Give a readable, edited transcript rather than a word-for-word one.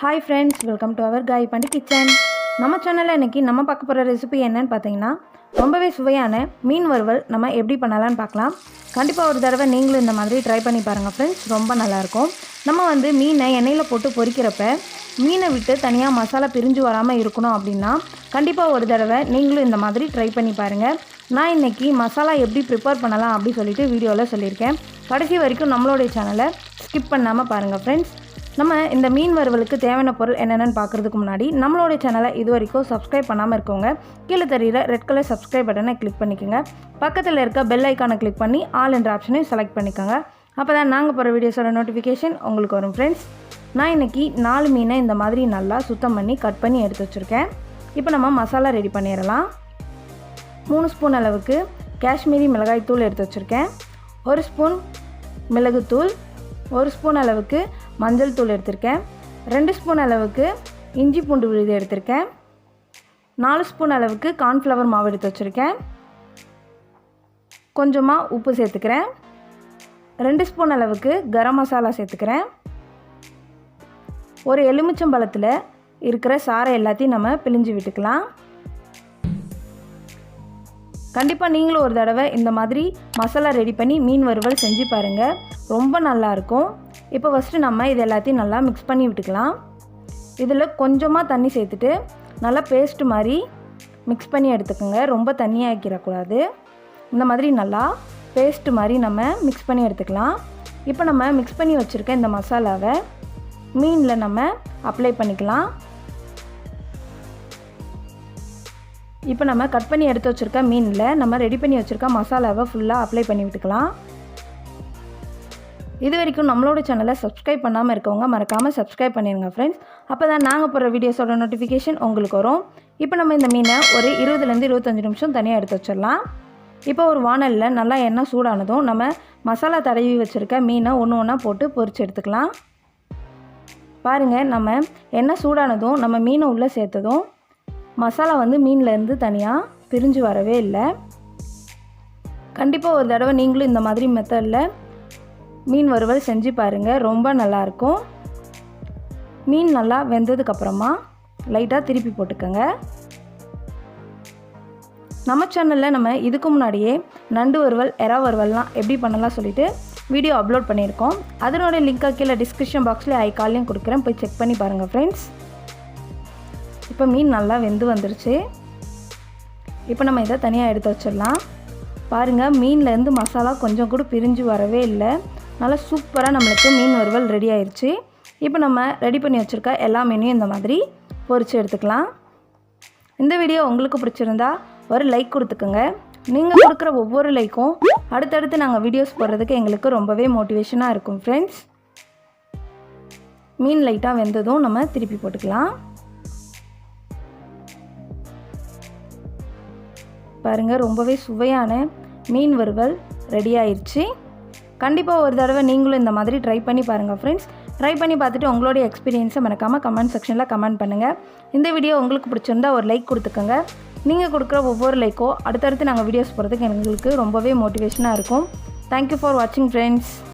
Hi friends, welcome to our Kai Pandi kitchen. நம்ம சேனலில் இன்றைக்கி நம்ம பார்க்க போகிற ரெசிபி என்னன்னு பார்த்தீங்கன்னா, ரொம்பவே சுவையான மீன் வறுவல் நம்ம எப்படி பண்ணலான்னு பார்க்கலாம். கண்டிப்பாக ஒரு தடவை நீங்களும் இந்த மாதிரி ட்ரை பண்ணி பாருங்கள் ஃப்ரெண்ட்ஸ், ரொம்ப நல்லாயிருக்கும். நம்ம மீனை எண்ணெயில் போட்டு பொரிக்கிறப்ப மீனை விட்டு தனியாக மசாலா பிரிஞ்சு வராமல் இருக்கணும் அப்படின்னா கண்டிப்பாக ஒரு தடவை நீங்களும் இந்த மாதிரி ட்ரை பண்ணி பாருங்கள். நான் இன்றைக்கி மசாலா எப்படி ப்ரிப்பேர் பண்ணலாம் அப்படி சொல்லிட்டு வீடியோவில் சொல்லியிருக்கேன். கடைசி வரைக்கும் நம்மளுடைய சேனலை ஸ்கிப் பண்ணாமல் பாருங்கள் ஃப்ரெண்ட்ஸ். நம்ம இந்த மீன் வறுவலுக்கு தேவையான பொருள் என்னென்னு பார்க்குறதுக்கு முன்னாடி நம்மளோட சேனலை இது வரைக்கும் சப்ஸ்கிரைப் பண்ணாமல் இருக்கவங்க கீழே தெரிகிற ரெட் கலர் சப்ஸ்கிரைப் பட்டனை கிளிக் பண்ணிக்கோங்க. பக்கத்தில் இருக்க பெல் ஐக்கானை கிளிக் பண்ணி ஆல் என்ற ஆப்ஷனையும் செலக்ட் பண்ணிக்கோங்க. அப்போ தான் நாங்கள் போகிற வீடியோஸோட நோட்டிஃபிகேஷன் உங்களுக்கு வரும் ஃப்ரெண்ட்ஸ். நான் இன்றைக்கி 4 மீனை இந்த மாதிரி நல்லா சுத்தம் பண்ணி கட் பண்ணி எடுத்து வச்சுருக்கேன். இப்போ நம்ம மசாலா ரெடி பண்ணிடலாம். 3 ஸ்பூன் அளவுக்கு காஷ்மீரி மிளகாய் தூள் எடுத்து வச்சுருக்கேன். 1 ஸ்பூன் மிளகுத்தூள், 1 ஸ்பூன் அளவுக்கு மஞ்சள் தூள் எடுத்திருக்கேன். 2 ஸ்பூன் அளவுக்கு இஞ்சி பூண்டு விழுது எடுத்திருக்கேன். 4 ஸ்பூன் அளவுக்கு கார்ன்ஃப்ளவர் மாவு எடுத்து வச்சுருக்கேன். கொஞ்சமாக உப்பு சேர்த்துக்கிறேன். 2 ஸ்பூன் அளவுக்கு கரம் மசாலா சேர்த்துக்கிறேன். ஒரு எலுமிச்சம்பழத்தில் இருக்கிற சாறை எல்லாத்தையும் நம்ம பிழிஞ்சு விட்டுக்கலாம். கண்டிப்பாக நீங்களும் ஒரு தடவை இந்த மாதிரி மசாலா ரெடி பண்ணி மீன் வறுவல் செஞ்சு பாருங்கள், ரொம்ப நல்லாயிருக்கும். இப்போ ஃபஸ்ட்டு நம்ம இது எல்லாத்தையும் நல்லா மிக்ஸ் பண்ணி விட்டுக்கலாம். இதில் கொஞ்சமாக தண்ணி சேர்த்துட்டு நல்லா பேஸ்ட் மாதிரி மிக்ஸ் பண்ணி எடுத்துக்கோங்க. ரொம்ப தண்ணியாக ஆக்கிடக்கூடாது. இந்த மாதிரி நல்லா பேஸ்ட் மாதிரி நம்ம மிக்ஸ் பண்ணி எடுத்துக்கலாம். இப்போ நம்ம மிக்ஸ் பண்ணி வச்சுருக்க இந்த மசாலாவை மீனில் நம்ம அப்ளை பண்ணிக்கலாம். இப்போ நம்ம கட் பண்ணி எடுத்து வச்சுருக்க மீனில் நம்ம ரெடி பண்ணி வச்சுருக்க மசாலாவை ஃபுல்லாக அப்ளை பண்ணி விட்டுக்கலாம். இது வரைக்கும் நம்மளோட சேனலை சப்ஸ்கிரைப் பண்ணாமல் இருக்கவங்க மறக்காமல் சப்ஸ்கிரைப் பண்ணிடுங்க ஃப்ரெண்ட்ஸ். அப்போ தான் நாங்கள் போகிற வீடியோஸோட நோட்டிஃபிகேஷன் உங்களுக்கு வரும். இப்போ நம்ம இந்த மீனை ஒரு 20லேருந்து 25 நிமிஷம் தனியாக எடுத்து வச்சிடலாம். இப்போ ஒரு வானலில் நல்லா எண்ணெய் சூடானதும் நம்ம மசாலா தடவி வச்சுருக்க மீனை ஒன்று ஒன்றா போட்டு பொரிச்சு எடுத்துக்கலாம். பாருங்கள், நம்ம எண்ணெய் சூடானதும் நம்ம மீனை உள்ளே சேர்த்ததும் மசாலா மீன்லேருந்து தனியாக பிரிஞ்சு வரவே இல்லை. கண்டிப்பாக ஒரு தடவை நீங்களும் இந்த மாதிரி மெத்தடில் மீன் வறுவல் செஞ்சு பாருங்கள், ரொம்ப நல்லாயிருக்கும். மீன் நல்லா வெந்ததுக்கப்புறமா லைட்டாக திருப்பி போட்டுக்கோங்க. நம்ம சேனலில் நம்ம இதுக்கு முன்னாடியே நண்டு வறுவல், எறா வறுவல்லாம் எப்படி பண்ணலாம் சொல்லிவிட்டு வீடியோ அப்லோட் பண்ணியிருக்கோம். அதனோட லிங்க்கை கீழே டிஸ்கிரிப்ஷன் பாக்ஸில் ஐகாலையும் கொடுக்குறேன், போய் செக் பண்ணி பாருங்கள் ஃப்ரெண்ட்ஸ். இப்போ மீன் நல்லா வெந்து வந்துருச்சு. இப்போ நம்ம இதை தனியாக எடுத்து வச்சிடலாம். பாருங்கள், மீன்லேருந்து மசாலா கொஞ்சம் கூட பிரிஞ்சு வரவே இல்லை. நல்லா சூப்பராக நம்மளுக்கு மீன் வறுவல் ரெடி ஆயிடுச்சு. இப்போ நம்ம ரெடி பண்ணி வச்சுருக்க எல்லா மீனையும் இந்த மாதிரி பொரித்து எடுத்துக்கலாம். இந்த வீடியோ உங்களுக்கு பிடிச்சிருந்தா ஒரு லைக் கொடுத்துக்குங்க. நீங்கள் கொடுக்குற ஒவ்வொரு லைக்கும் அடுத்தடுத்து நாங்கள் வீடியோஸ் போடுறதுக்கு எங்களுக்கு ரொம்பவே மோட்டிவேஷனாக இருக்கும் ஃப்ரெண்ட்ஸ். மீன் லைட்டாக வெந்ததும் நம்ம திருப்பி போட்டுக்கலாம். பாருங்கள், ரொம்பவே சுவையான மீன் வறுவல் ரெடி ஆயிடுச்சு. கண்டிப்பாக ஒரு தடவை நீங்களும் இந்த மாதிரி ட்ரை பண்ணி பாருங்கள் ஃப்ரெண்ட்ஸ். ட்ரை பண்ணி பார்த்துட்டு உங்களுடைய எக்ஸ்பீரியன்ஸை மறக்காமல் கமெண்ட் செக்ஷனில் கமெண்ட் பண்ணுங்கள். இந்த வீடியோ உங்களுக்கு பிடிச்சிருந்தா ஒரு லைக் கொடுத்துக்கோங்க. நீங்கள் கொடுக்குற ஒவ்வொரு லைக்கோ அடுத்தடுத்து நாங்கள் வீடியோஸ் போகிறதுக்கு எங்களுக்கு ரொம்பவே மோட்டிவேஷனாக இருக்கும். தேங்க்யூ ஃபார் வாட்சிங் ஃப்ரெண்ட்ஸ்.